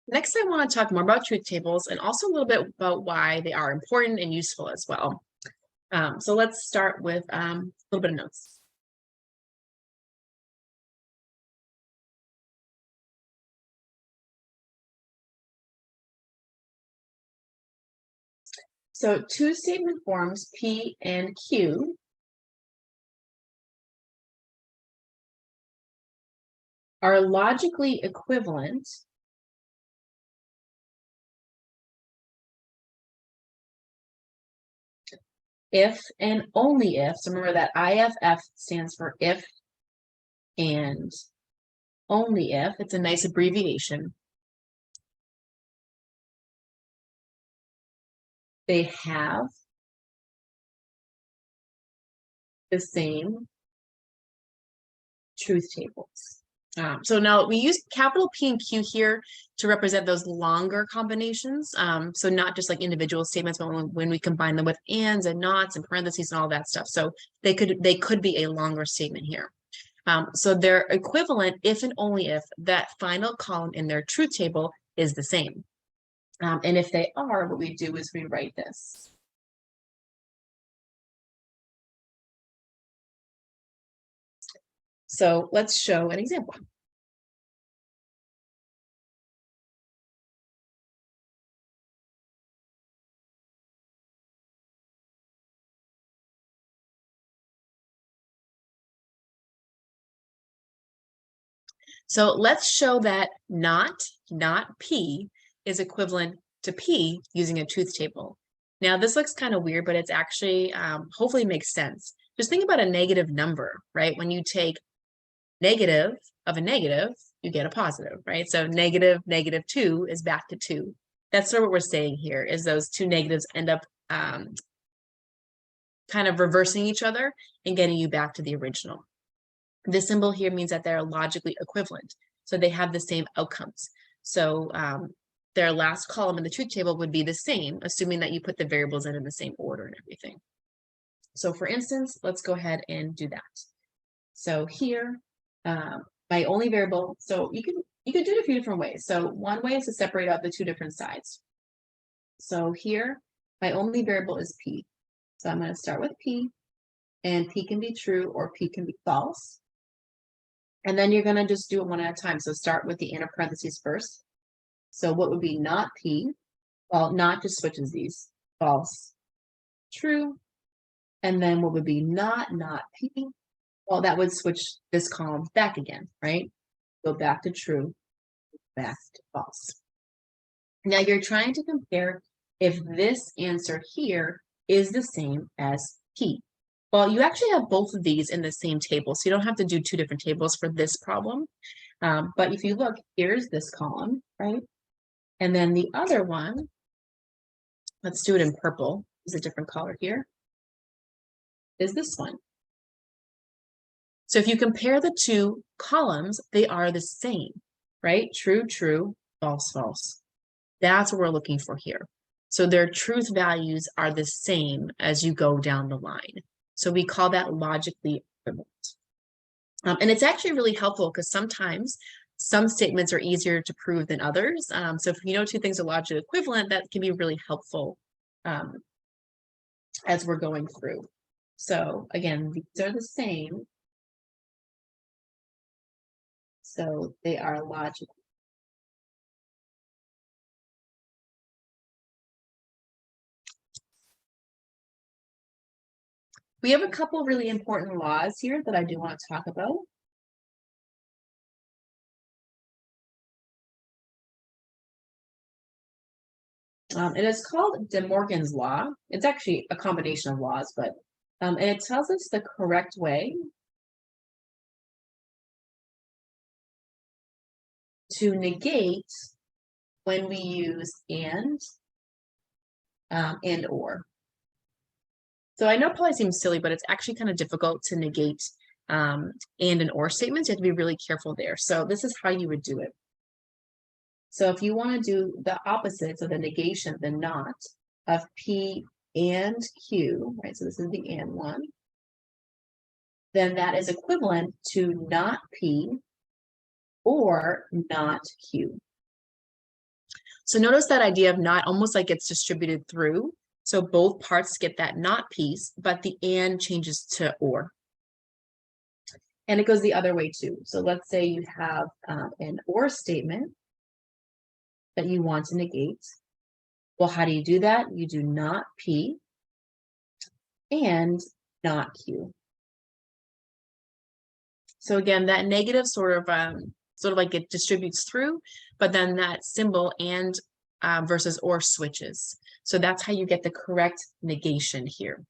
Next, I want to talk more about truth tables and also a little bit about why they are important and useful as well. So let's start with a little bit of notes. So two statement forms, P and Q, are logically equivalent if and only if, so remember that IFF stands for if and only if, it's a nice abbreviation. They have the same truth tables. So now we use capital P and Q here to represent those longer combinations. So not just like individual statements, but when we combine them with ands and nots and parentheses and all that stuff. So they could be a longer statement here. So they're equivalent if and only if that final column in their truth table is the same. And if they are, what we do is we write this. So let's show an example. So let's show that not P is equivalent to P using a truth table. Now this looks kind of weird, but it's actually hopefully makes sense. Just think about a negative number, right? When you take negative of a negative, you get a positive, right? So negative 2 is back to 2. That's sort of what we're saying here is those two negatives end up kind of reversing each other and getting you back to the original. This symbol here means that they're logically equivalent. So they have the same outcomes. So their last column in the truth table would be the same, assuming that you put the variables in the same order and everything. So for instance, let's go ahead and do that. So here, my only variable, so you could do it a few different ways. So one way is to separate out the two different sides. So here, my only variable is P. So I'm going to start with P, and P can be true or P can be false. And then you're going to just do it one at a time. So start with the inner parentheses first. So what would be not P? Well, not just switches these. False, true. And then what would be not P? Well, that would switch this column back again, right? Go back to true, back to false. Now you're trying to compare if this answer here is the same as P. Well, you actually have both of these in the same table, so you don't have to do two different tables for this problem. But if you look, here's this column, right? And then the other one, let's do it in purple, is a different color here, is this one. So if you compare the two columns, they are the same, right? True, true, false, false. That's what we're looking for here. So their truth values are the same as you go down the line. So we call that logically equivalent. And it's actually really helpful because sometimes some statements are easier to prove than others. So if you know two things are logically equivalent, that can be really helpful as we're going through. So again, these are the same. So they are logical. We have a couple really important laws here that I do want to talk about. It is called De Morgan's Law. It's actually a combination of laws, but and it tells us the correct way to negate when we use and or. So I know it probably seems silly, but it's actually kind of difficult to negate and or statements. You have to be really careful there. So this is how you would do it. So if you want to do the opposite, so the negation, the not of P and Q, right? So this is the and one. Then that is equivalent to not P or not Q. So notice that idea of not almost like it's distributed through. So both parts get that not piece, but the and changes to or. And it goes the other way too. So let's say you have an or statement that you want to negate. Well, how do you do that? You do not P and not Q. So again, that negative sort of like it distributes through, but then that symbol and versus or switches. So that's how you get the correct negation here.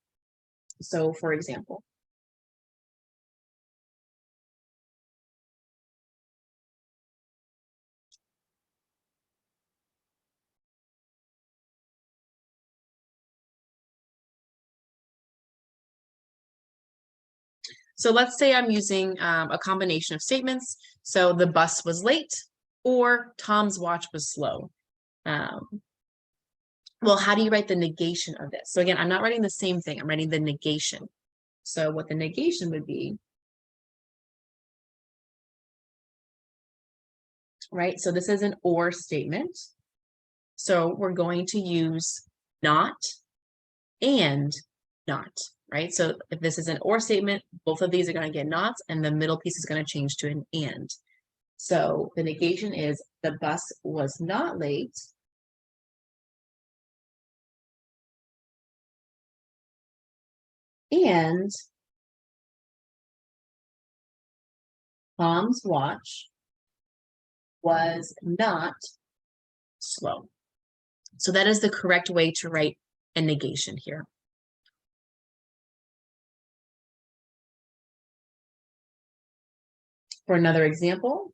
So for example, so let's say I'm using a combination of statements. So the bus was late or Tom's watch was slow. Well, how do you write the negation of this? So again, I'm not writing the same thing. I'm writing the negation. So what the negation would be, right? So this is an or statement. So we're going to use not and not, right? So if this is an or statement, both of these are going to get nots and the middle piece is going to change to an and. So the negation is the bus was not late. And Tom's watch was not slow. So that is the correct way to write a negation here. For another example,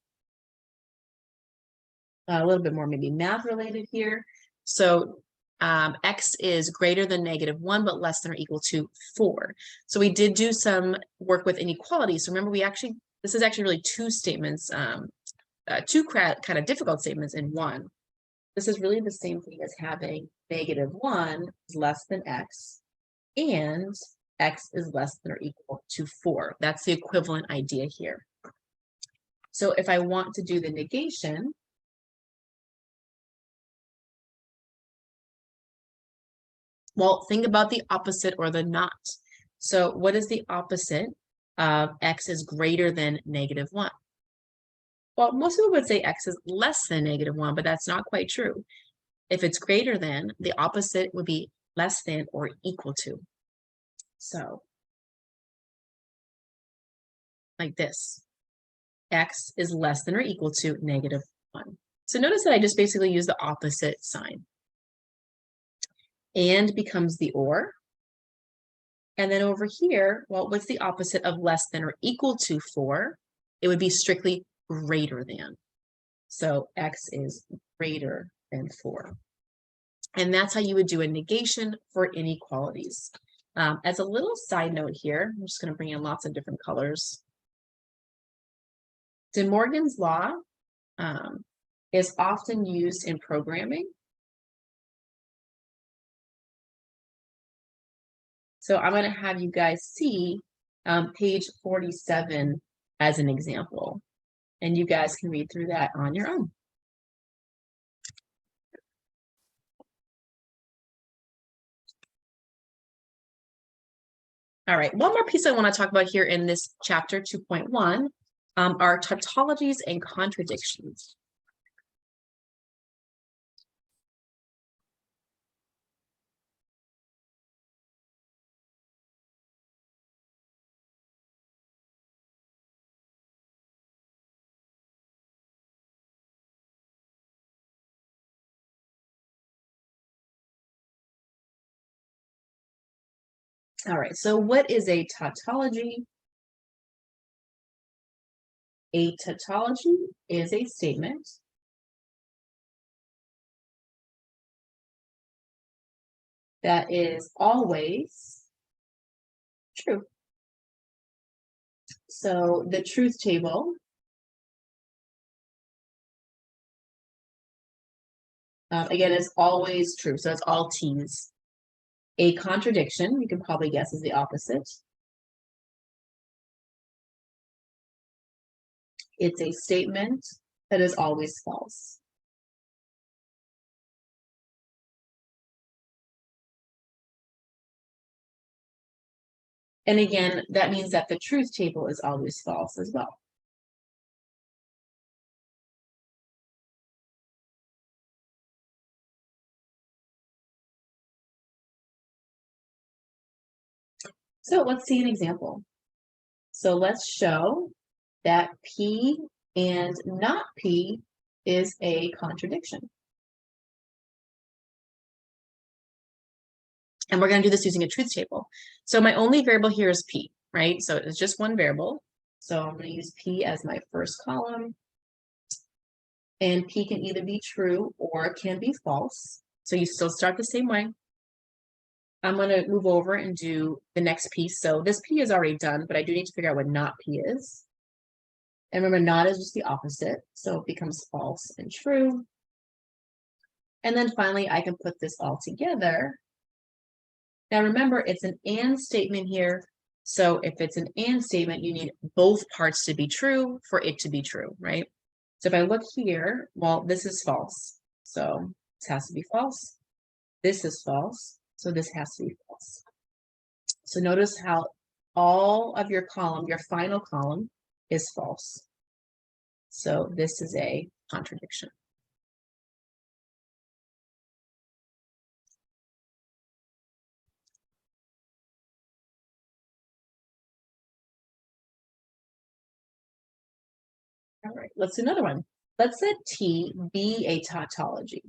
a little bit more maybe math related here. So x is greater than -1, but less than or equal to 4. So we did do some work with inequality. So remember, this is actually really two statements, two kind of difficult statements in one. This is really the same thing as having -1 is less than x, and x is less than or equal to 4. That's the equivalent idea here. So if I want to do the negation, well, think about the opposite or the not. So what is the opposite of x is greater than -1? Well, most people would say x is less than -1, but that's not quite true. If it's greater than, the opposite would be less than or equal to. So like this, x is less than or equal to -1. So notice that I just basically use the opposite sign. And becomes the or. And then over here, well, what's the opposite of less than or equal to 4? It would be strictly greater than. So x is greater than 4. And that's how you would do a negation for inequalities. As a little side note here, I'm just going to bring in lots of different colors. De Morgan's law is often used in programming. So I'm going to have you guys see page 47 as an example, and you guys can read through that on your own. All right, one more piece I want to talk about here in this chapter 2.1 are tautologies and contradictions. All right, so what is a tautology? A tautology is a statement that is always true. So the truth table again is always true. So it's all T's. A contradiction, you can probably guess, is the opposite. It's a statement that is always false. And again, that means that the truth table is always false as well. So let's see an example. So let's show that P and not P is a contradiction. And we're going to do this using a truth table. So my only variable here is P, right? So it's just one variable. So I'm going to use P as my first column. And P can either be true or it can be false. So you still start the same way. I'm going to move over and do the next piece. So this P is already done, but I do need to figure out what not P is. And remember, not is just the opposite. So it becomes false and true. And then finally, I can put this all together. Now remember, it's an and statement here. So if it's an and statement, you need both parts to be true for it to be true, right? So if I look here, well, this is false. So this has to be false. This is false. So this has to be false. So notice how all of your column, your final column, is false. So this is a contradiction. All right, let's do another one. Let's let T be a tautology.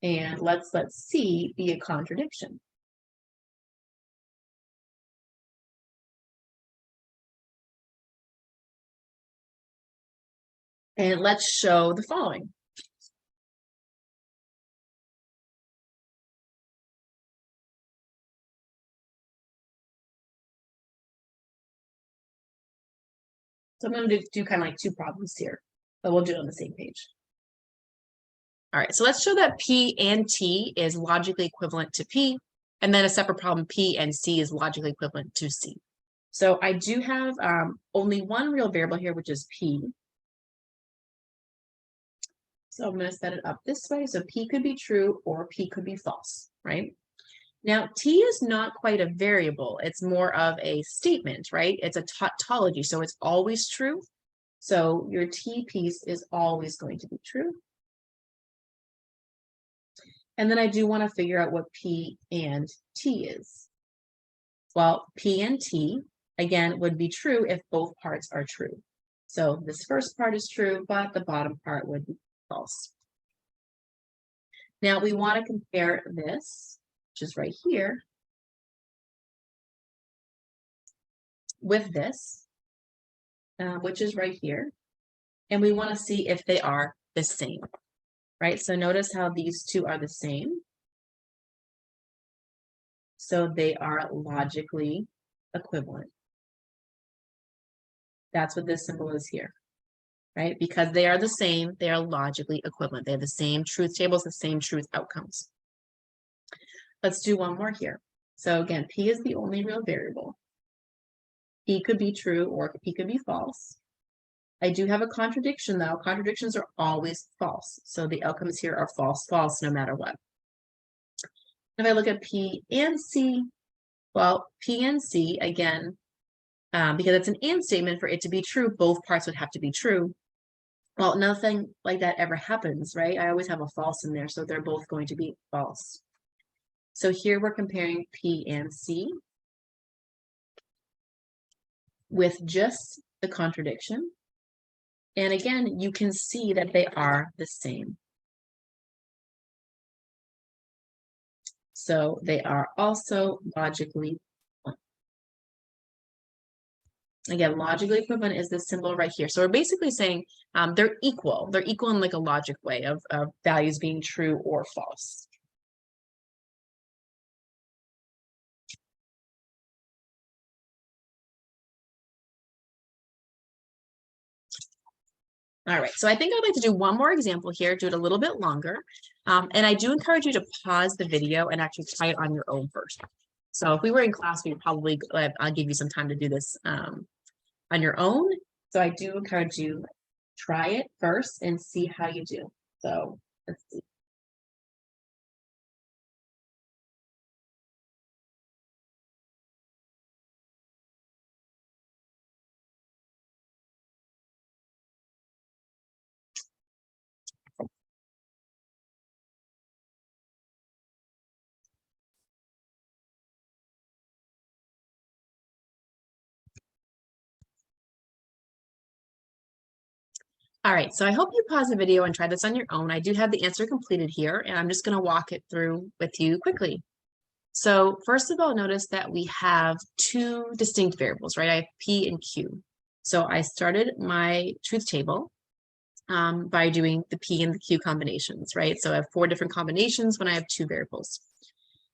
And let's let C be a contradiction. And let's show the following. So I'm going to do kind of like two problems here, but we'll do it on the same page. All right, so let's show that P and T is logically equivalent to P, and then a separate problem, P and C is logically equivalent to C. So I do have only one real variable here, which is P. So I'm going to set it up this way. So P could be true or P could be false, right? Now, T is not quite a variable. It's more of a statement, right? It's a tautology, so it's always true. So your T piece is always going to be true. And then I do want to figure out what P and T is. Well, P and T, again, would be true if both parts are true. So this first part is true, but the bottom part would be false. Now we want to compare this, which is right here, with this, which is right here. And we want to see if they are the same, right? So notice how these two are the same. So they are logically equivalent. That's what this symbol is here, right? Because they are the same, they are logically equivalent. They have the same truth tables, the same truth outcomes. Let's do one more here. So again, P is the only real variable. P could be true or P could be false. I do have a contradiction though. Contradictions are always false. So the outcomes here are false, false, no matter what. If I look at P and C, well, P and C, again, because it's an and statement, for it to be true, both parts would have to be true. Well, nothing like that ever happens, right? I always have a false in there, so they're both going to be false. So here we're comparing P and C with just the contradiction. And again, you can see that they are the same. So they are also logically equivalent. Again, logically equivalent is this symbol right here. So we're basically saying they're equal. They're equal in like a logic way of values being true or false. All right, so I think I'd like to do one more example here, do it a little bit longer. And I do encourage you to pause the video and actually try it on your own first. So if we were in class, we'd probably, I'll give you some time to do this on your own. So I do encourage you, try it first and see how you do. So let's see. All right, so I hope you pause the video and try this on your own. I do have the answer completed here, and I'm just going to walk it through with you quickly. So first of all, notice that we have two distinct variables, right? I have P and Q. So I started my truth table by doing the P and the Q combinations, right? So I have 4 different combinations when I have 2 variables.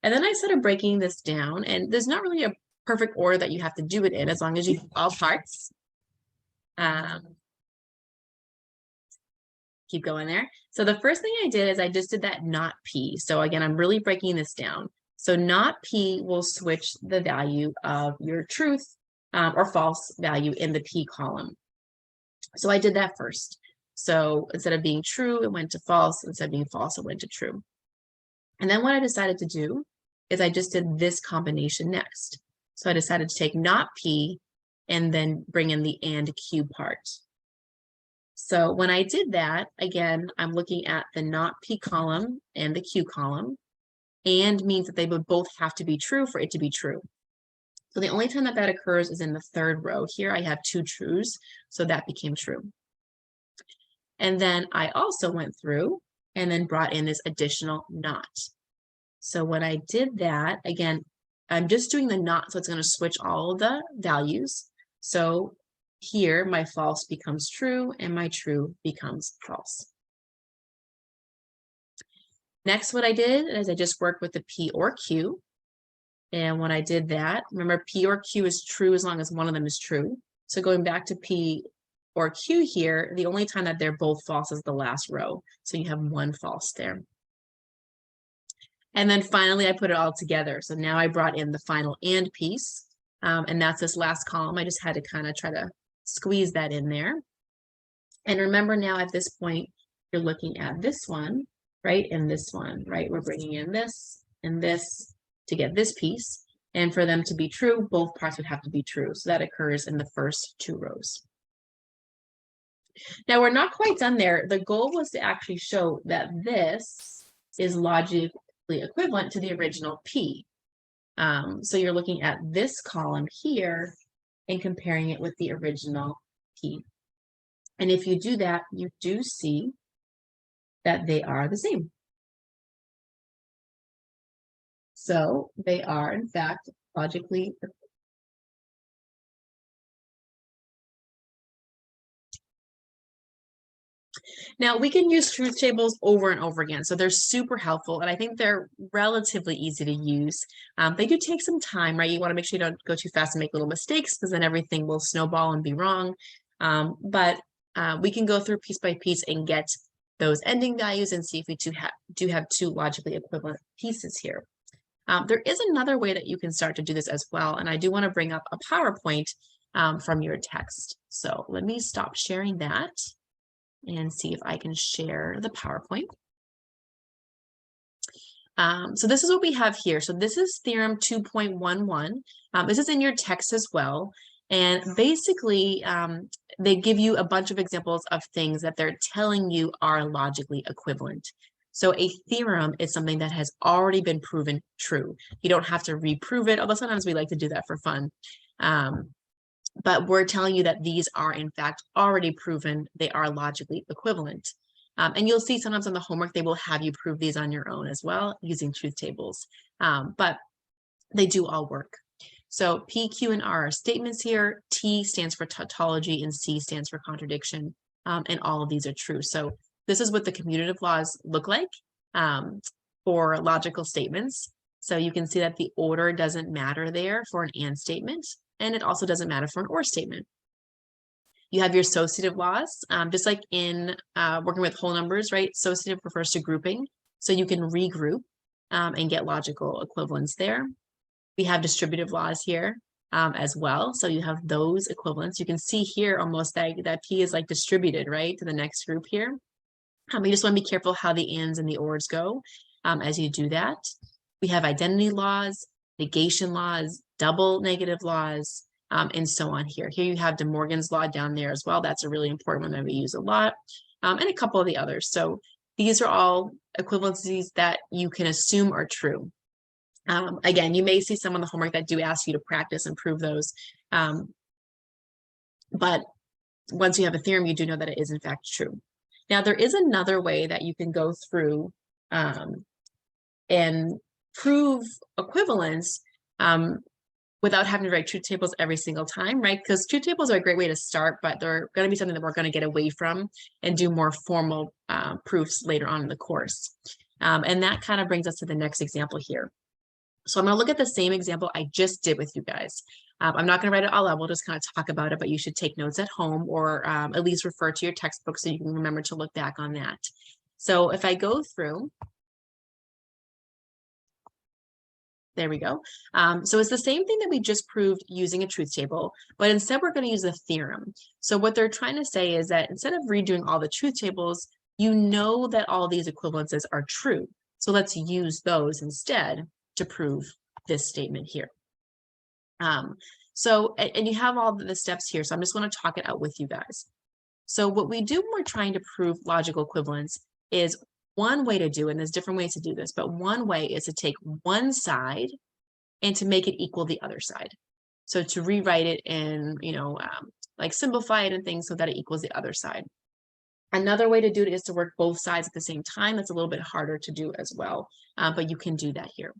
And then I started breaking this down, and there's not really a perfect order that you have to do it in as long as you do all parts. Keep going there. So the first thing I did is I just did that not P. So again, I'm really breaking this down. So not P will switch the value of your truth or false value in the P column. So I did that first. So instead of being true, it went to false. Instead of being false, it went to true. And then what I decided to do is I just did this combination next. So I decided to take not P and then bring in the and Q part. So when I did that, again, I'm looking at the not P column and the Q column, and means that they would both have to be true for it to be true. So the only time that that occurs is in the 3rd row. Here I have 2 trues, so that became true. And then I also went through and then brought in this additional not. So when I did that, again, I'm just doing the not, so it's going to switch all of the values. So here, my false becomes true and my true becomes false. Next, what I did is I just worked with the P or Q. And when I did that, remember P or Q is true as long as one of them is true. So going back to P or Q here, the only time that they're both false is the last row. So you have 1 false there. And then finally, I put it all together. So now I brought in the final and piece. And that's this last column. I just had to kind of try to squeeze that in there. And remember now at this point, you're looking at this one, right? And this one, right? We're bringing in this and this to get this piece. And for them to be true, both parts would have to be true. So that occurs in the first 2 rows. Now we're not quite done there. The goal was to actually show that this is logically equivalent to the original P. So you're looking at this column here and comparing it with the original P. And if you do that, you do see that they are the same. So they are, in fact, logically equivalent. Now we can use truth tables over and over again. So they're super helpful and I think they're relatively easy to use. They do take some time, right? You want to make sure you don't go too fast and make little mistakes because then everything will snowball and be wrong. But we can go through piece by piece and get those ending values and see if we do have 2 logically equivalent pieces here. There is another way that you can start to do this as well. And I do want to bring up a PowerPoint from your text. So let me stop sharing that and see if I can share the PowerPoint. So this is what we have here. So this is theorem 2.11. This is in your text as well. And basically, they give you a bunch of examples of things that they're telling you are logically equivalent. So a theorem is something that has already been proven true. You don't have to reprove it, although sometimes we like to do that for fun. But we're telling you that these are in fact already proven, they are logically equivalent. And you'll see sometimes on the homework, they will have you prove these on your own as well using truth tables, but they do all work. So P, Q, and R are statements here. T stands for tautology and C stands for contradiction. And all of these are true. So this is what the commutative laws look like for logical statements. So you can see that the order doesn't matter there for an and statement. And it also doesn't matter for an or statement. You have your associative laws, just like in working with whole numbers, right? Associative refers to grouping. So you can regroup and get logical equivalence there. We have distributive laws here as well. So you have those equivalents. You can see here almost that P is like distributed, right, to the next group here. You just want to be careful how the ands and the ors go as you do that. We have identity laws, negation laws, double negative laws, and so on here. Here you have De Morgan's law down there as well. That's a really important one that we use a lot, and a couple of the others. So these are all equivalencies that you can assume are true. Again, you may see some on the homework that do ask you to practice and prove those. But once you have a theorem, you do know that it is in fact true. Now, there is another way that you can go through and prove equivalence without having to write truth tables every single time, right? Because truth tables are a great way to start, but they're going to be something that we're going to get away from and do more formal proofs later on in the course. And that kind of brings us to the next example here. So I'm going to look at the same example I just did with you guys. I'm not going to write it all out. We'll just kind of talk about it, but you should take notes at home or at least refer to your textbook so you can remember to look back on that. So if I go through, there we go. So it's the same thing that we just proved using a truth table, but instead we're going to use a theorem. So what they're trying to say is that instead of redoing all the truth tables, you know that all these equivalences are true. So let's use those instead to prove this statement here. And you have all the steps here, so I'm just going to talk it out with you guys. So what we do when we're trying to prove logical equivalence is one way to do it, and there's different ways to do this, but one way is to take one side and to make it equal the other side. So to rewrite it and, like simplify it and things so that it equals the other side. Another way to do it is to work both sides at the same time. That's a little bit harder to do as well, but you can do that here.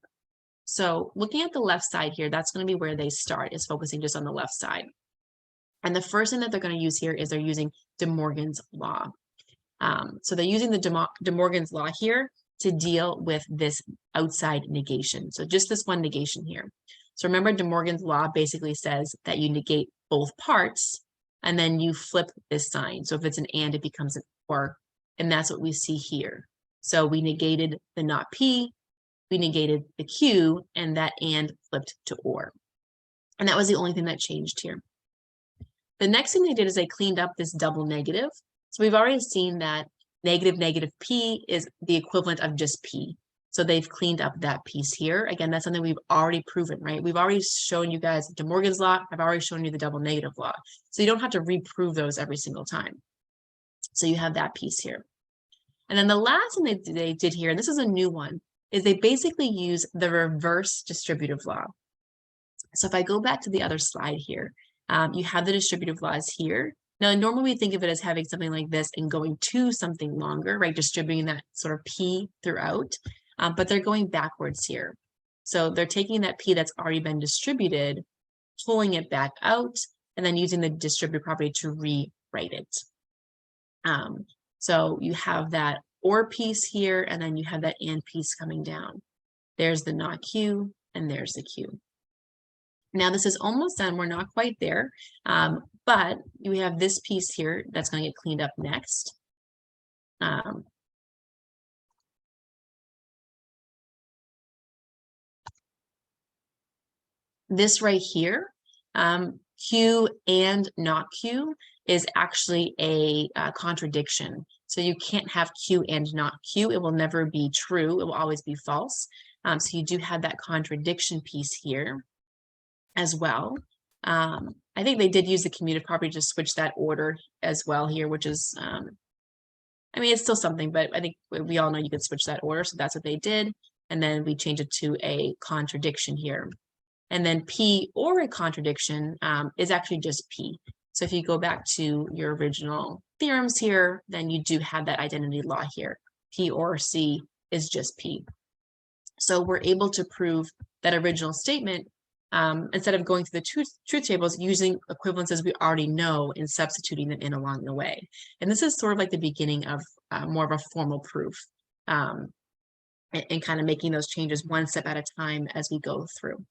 So looking at the left side here, that's going to be where they start, is focusing just on the left side. And the first thing that they're going to use here is they're using De Morgan's law. So they're using the De Morgan's law here to deal with this outside negation. So just this one negation here. So remember, De Morgan's law basically says that you negate both parts and then you flip this sign. So if it's an and, it becomes an or, and that's what we see here. So we negated the not P, we negated the Q, and that and flipped to or. And that was the only thing that changed here. The next thing they did is they cleaned up this double negative. So we've already seen that negative P is the equivalent of just P. So they've cleaned up that piece here. Again, that's something we've already proven, right? We've already shown you guys De Morgan's law. I've already shown you the double negative law. So you don't have to reprove those every single time. So you have that piece here. And then the last thing they did here, and this is a new one, is they basically use the reverse distributive law. So if I go back to the other slide here, you have the distributive laws here. Now, normally we think of it as having something like this and going to something longer, right? Distributing that sort of P throughout, but they're going backwards here. So they're taking that P that's already been distributed, pulling it back out, and then using the distributive property to rewrite it. So you have that or piece here, and then you have that and piece coming down. There's the not Q, and there's the Q. Now this is almost done. We're not quite there, but we have this piece here that's going to get cleaned up next. This right here, Q and not Q, is actually a contradiction. So you can't have Q and not Q. It will never be true. It will always be false. So you do have that contradiction piece here as well. I think they did use the commutative property to switch that order as well here, which is, I mean, it's still something, but I think we all know you can switch that order. So that's what they did. And then we change it to a contradiction here. And then P or a contradiction is actually just P. So if you go back to your original theorems here, then you do have that identity law here. P or C is just P. So we're able to prove that original statement instead of going through the truth tables, using equivalences we already know and substituting them in along the way. And this is sort of like the beginning of more of a formal proof and kind of making those changes one step at a time as we go through.